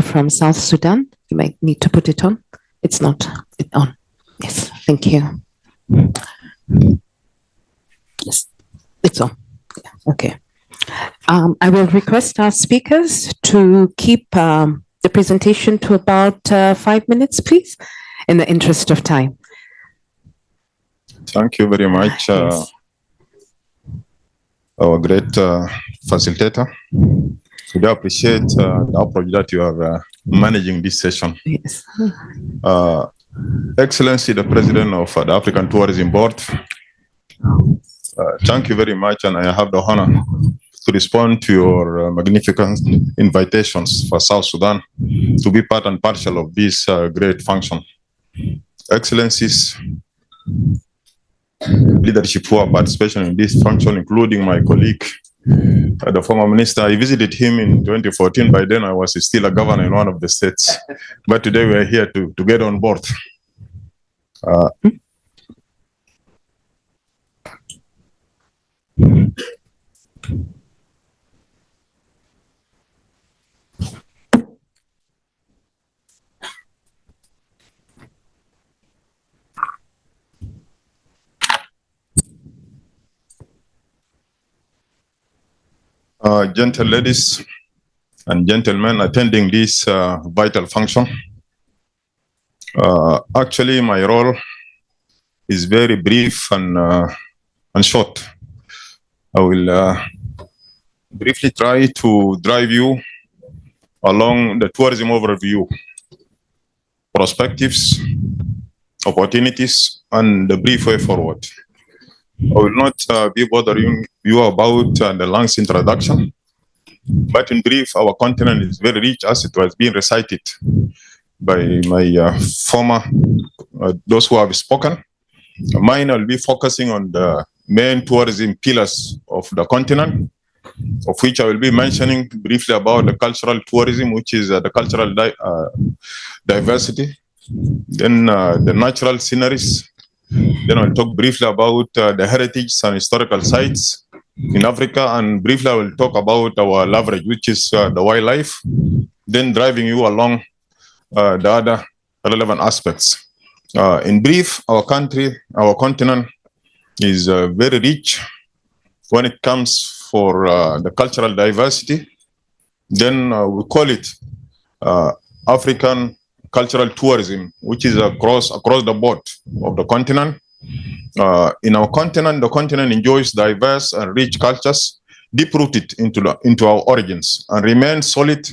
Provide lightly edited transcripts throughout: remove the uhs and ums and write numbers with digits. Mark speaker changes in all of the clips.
Speaker 1: from South Sudan. You might need to put it on. It's not on. Yes, thank you. Yes, it's on. Yeah, okay. I will request our speakers to keep the presentation to about 5 minutes, please, in the interest of time.
Speaker 2: Thank you very much,
Speaker 1: Yes.
Speaker 2: our great facilitator. We do appreciate the approach that you are managing this session.
Speaker 1: Yes.
Speaker 2: Excellency, the President of the African Tourism Board, thank you very much, and I have the honor to respond to your magnificent invitations for South Sudan to be part and parcel of this great function. Excellencies, leadership for participation in this function, including my colleague, the former minister. I visited him in 2014. By then, I was still a governor in one of the states. But today, we are here to get on board. Gentle ladies and gentlemen attending this vital function. Actually, my role is very brief and short. I will briefly try to drive you along the tourism overview, perspectives, opportunities, and the brief way forward. I will not be bothering you about the length introduction, but in brief, our continent is very rich as it was being recited by my former, those who have spoken. Mine will be focusing on the main tourism pillars of the continent, of which I will be mentioning briefly about the cultural tourism, which is the cultural diversity, then the natural sceneries. Then I'll talk briefly about the heritage and historical sites in Africa, and briefly I will talk about our leverage, which is the wildlife, then driving you along the other relevant aspects. In brief, our country, our continent is very rich when it comes for the cultural diversity. Then we call it African cultural tourism, which is across the board of the continent. In our continent, the continent enjoys diverse and rich cultures, deep-rooted into our origins, and remains solid,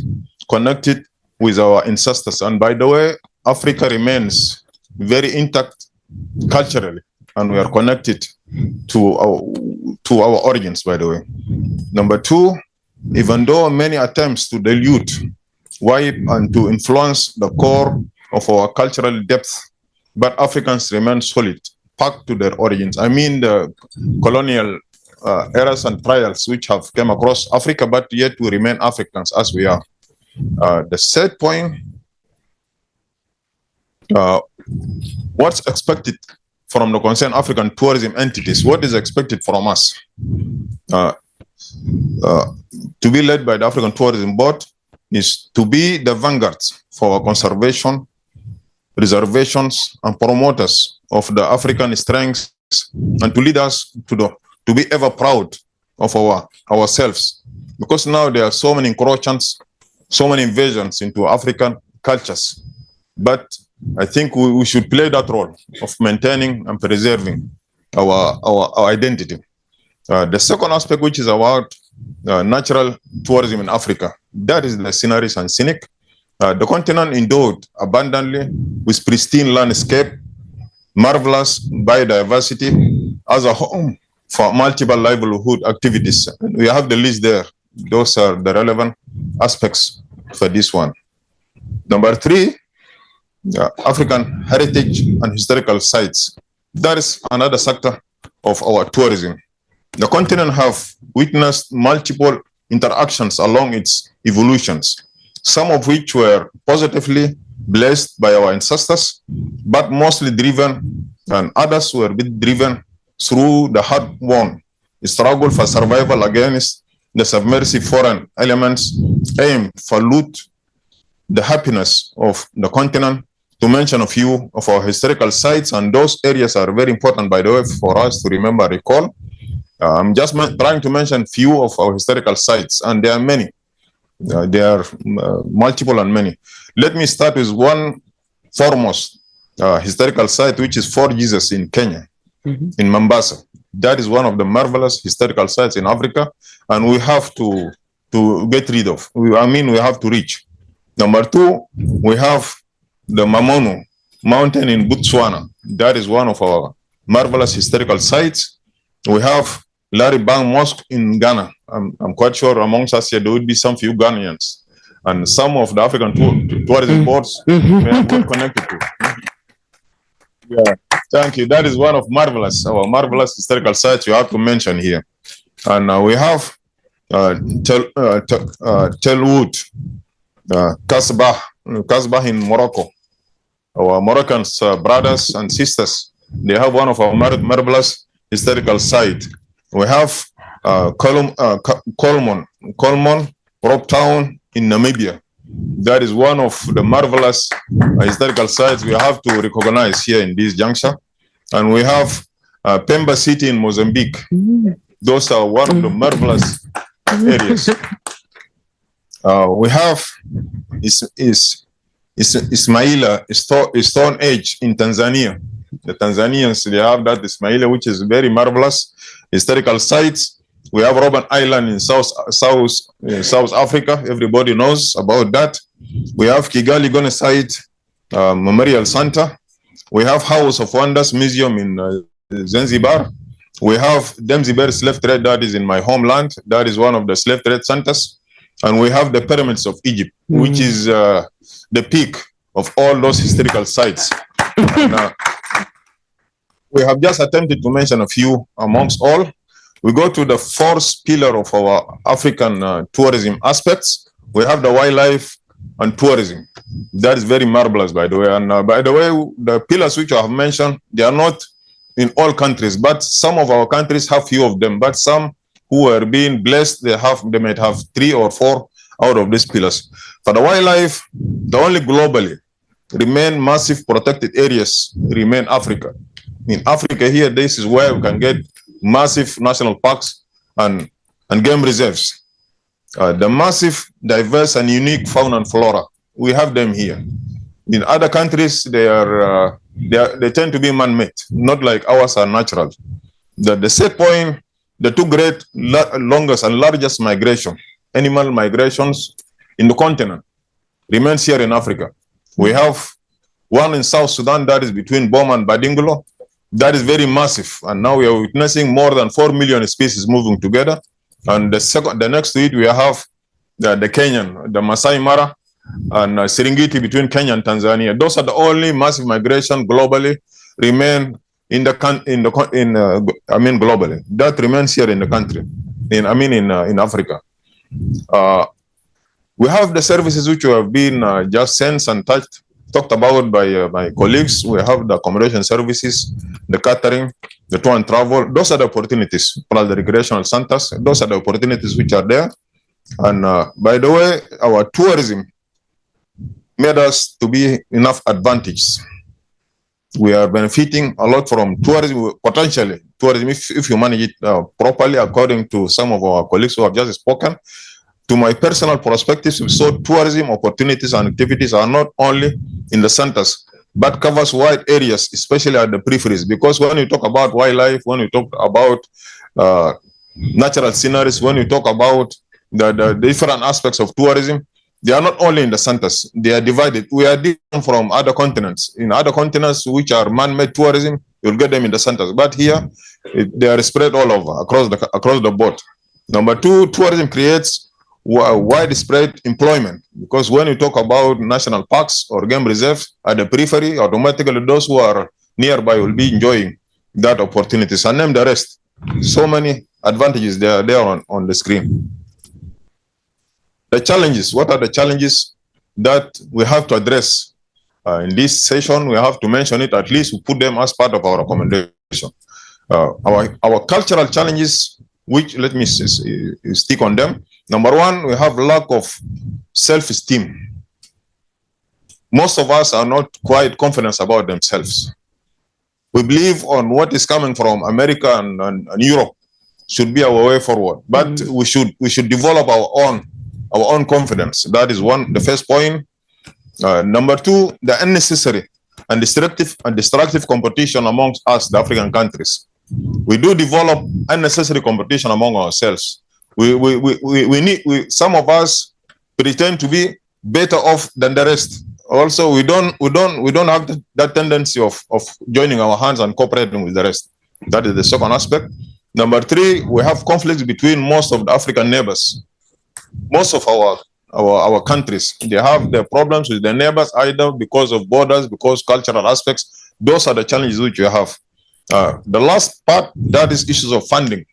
Speaker 2: connected with our ancestors. And by the way, Africa remains very intact culturally, and we are connected to our origins, by the way. Number two, even though many attempts to dilute, wipe, and to influence the core of our cultural depth, but Africans remain solid, packed to their origins. I mean the colonial eras and trials which have come across Africa, but yet we remain Africans as we are. The third point, what's expected from the concerned African tourism entities? What is expected from us? To be led by the African Tourism Board is to be the vanguards for our conservation, reservations, and promoters of the African strengths, and to lead us to be ever proud of ourselves. Because now there are so many encroachments, so many invasions into African cultures. But I think we should play that role of maintaining and preserving our identity. The second aspect, which is about natural tourism in Africa, that is the sceneries and scenic. The continent endowed abundantly with pristine landscape, marvelous biodiversity as a home for multiple livelihood activities. We have the list there. Those are the relevant aspects for this one. Number three, African heritage and historical sites. That is another sector of our tourism. The continent have witnessed multiple interactions along its evolutions, some of which were positively blessed by our ancestors, but mostly driven, and others were driven through the hard-won struggle for survival against the submersive foreign elements aimed for loot, the happiness of the continent, to mention a few of our historical sites, and those areas are very important, by the way, for us to remember, recall. I'm just trying to mention few of our historical sites, and there are many. There are multiple and many. Let me start with one foremost historical site, which is Fort Jesus in Kenya, in Mombasa. That is one of the marvelous historical sites in Africa, and we have to get rid of. We have to reach. Number two, we have the Mamono mountain in Botswana. That is one of our marvelous historical sites. We have Larry Bang Mosque in Ghana. I'm quite sure amongst us here there would be some few Ghanaians, and some of the African tourism boards may have got connected to. Yeah, thank you. That is one of our marvelous historical sites you have to mention here. And we have Telwood, Kasbah in Morocco. Our Moroccan brothers and sisters, they have one of our marvelous historical sites. We have Kolmon, Rock Town in Namibia. That is one of the marvelous historical sites we have to recognize here in this juncture. And we have Pemba City in Mozambique. Those are one of the marvelous areas. We have Ismaila, Stone Age in Tanzania. The Tanzanians, they have that Ismaila, which is very marvelous historical sites. We have Robben Island in South Africa. Everybody knows about that. We have Kigali Genocide Memorial Center. We have House of Wonders Museum in Zanzibar. We have Demzibar Slave Trade, that is in my homeland. That is one of the slave trade centers. And we have the pyramids of Egypt, which is the peak of all those historical sites. And, we have just attempted to mention a few amongst all. We go to the fourth pillar of our African tourism aspects. We have the wildlife and tourism. That is very marvelous, by the way. And by the way, the pillars which I have mentioned, they are not in all countries, but some of our countries have few of them. But some who are being blessed, they might have 3 or 4 out of these pillars. For the wildlife, the only globally remain massive protected areas remain Africa. In Africa here, this is where we can get massive national parks and game reserves. The massive, diverse, and unique fauna and flora, we have them here. In other countries, they tend to be man-made, not like ours are natural. The set point, the two great, longest and largest animal migrations in the continent, remains here in Africa. We have one in South Sudan that is between Boma and Badingulo. That is very massive, and now we are witnessing more than 4 million species moving together. And the next to it, we have the Kenyan, the Masai Mara, and Serengeti between Kenya and Tanzania. Those are the only massive migration globally remain globally. That remains here in the country, in Africa. We have the services which have been just sensed and talked about by my colleagues. We have the accommodation services, the catering, the tour and travel. Those are the opportunities, plus the recreational centers. Those are the opportunities which are there. And by the way, our tourism made us to be enough advantages. We are benefiting a lot from tourism, potentially tourism, if you manage it properly, according to some of our colleagues who have just spoken. To my personal perspective, so tourism opportunities and activities are not only in the centers, but covers wide areas, especially at the peripheries. Because when you talk about wildlife, when you talk about natural sceneries, when you talk about the different aspects of tourism, they are not only in the centers, they are divided. We are different from other continents. In other continents, which are man-made tourism, you'll get them in the centers. But here, they are spread all over, across the board. Number two, tourism creates widespread employment, because when you talk about national parks or game reserves at the periphery, automatically those who are nearby will be enjoying that opportunities, and name the rest. So many advantages they are there on the screen. The challenges, what are the challenges that we have to address in this session? We have to mention it, at least we put them as part of our recommendation. Our cultural challenges, which let me stick on them. Number one, we have lack of self-esteem. most of us are not quite confident about themselves. We believe on what is coming from America and Europe should be our way forward, but we should develop our own confidence. That is the first point. Number two, the unnecessary and destructive competition amongst us, the African countries. We do develop unnecessary competition among ourselves. Some of us pretend to be better off than the rest. Also, we don't have that tendency of joining our hands and cooperating with the rest. That is the second aspect. Number three, we have conflicts between most of the African neighbors. Most of our countries, they have their problems with their neighbors, either because of borders, because cultural aspects. Those are the challenges which we have. The last part, that is issues of funding.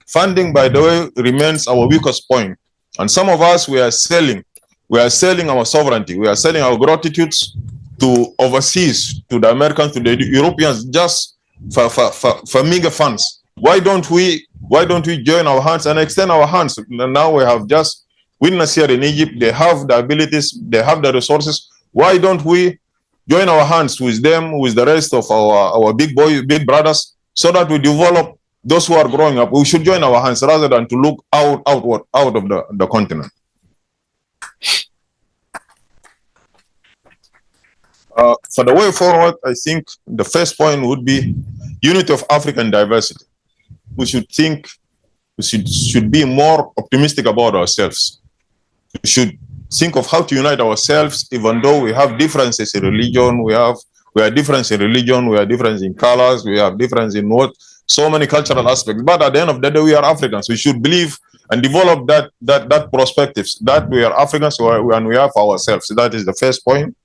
Speaker 2: Funding, by the way, remains our weakest point. And some of us, we are selling our sovereignty. We are selling our gratitudes to overseas, to the Americans, to the Europeans, just for meager funds. Why don't we join our hands and extend our hands? Now we have just witnessed here in Egypt, they have the abilities, they have the resources. Why don't we join our hands with them, with the rest of our big brothers, so that we develop those who are growing up? We should join our hands rather than to look out of the continent. For the way forward, I think the first point would be unity of African diversity. We should be more optimistic about ourselves. We should think of how to unite ourselves, even though we have differences in religion. We are different in religion. We are different in colors. We have difference in so many cultural aspects. But at the end of the day, we are Africans. We should believe and develop that perspectives that we are Africans and we have ourselves. That is the first point.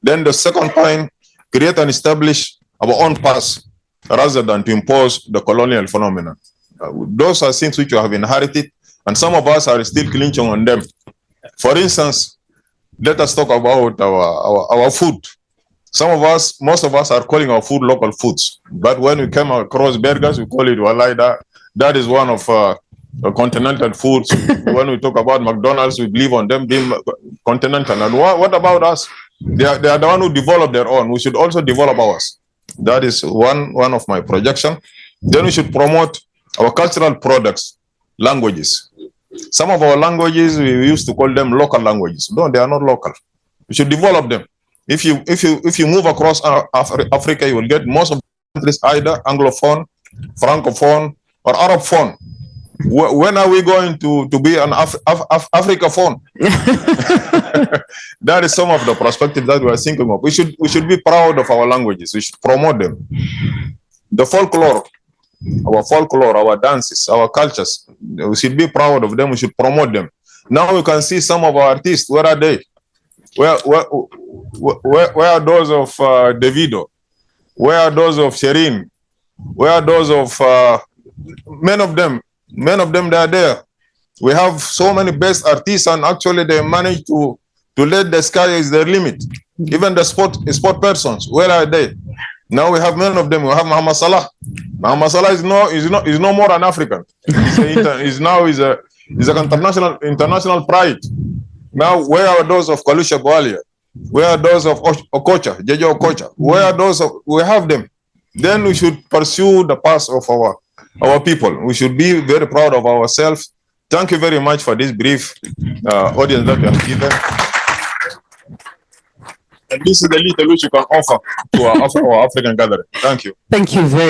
Speaker 2: Then the second point, create and establish our own path rather than to impose the colonial phenomenon. Those are things which we have inherited, and some of us are still clinching on them. For instance, let us talk about our food. Most of us are calling our food local foods, but when we come across burgers, we call it walai. That is one of continental foods. When we talk about McDonald's, we believe on them being continental. And what about us? They are the one who develop their own. We should also develop ours. That is one of my projections. Then we should promote our cultural products, languages. Some of our languages, we used to call them local languages. No, they are not local. We should develop them. If you move across Africa, you will get most of the countries either Anglophone, Francophone, or Arabophone. When are we going to be an Africaphone? That is some of the perspectives that we are thinking of. We should be proud of our languages. We should promote them. The folklore, our dances, our cultures, we should be proud of them. We should promote them. Now we can see some of our artists. Where are they? Where are those of Davido? Where are those of Sherin? Where are those of many of them? Many of them, they are there. We have so many best artists, and actually they manage to let the sky is their limit. Even the sport persons, where are they? Now we have many of them. We have Muhammad Salah. Muhammad Salah is no more an African. He's a international pride. Now where are those of Kalusha Gwalia? Where are those of Okocha, Jeje Okocha? Where are those of? We have them. Then we should pursue the path of our people. We should be very proud of ourselves. Thank you very much for this brief audience that you have given. And this is the little which you can offer to our African gathering. Thank you.
Speaker 1: Thank you very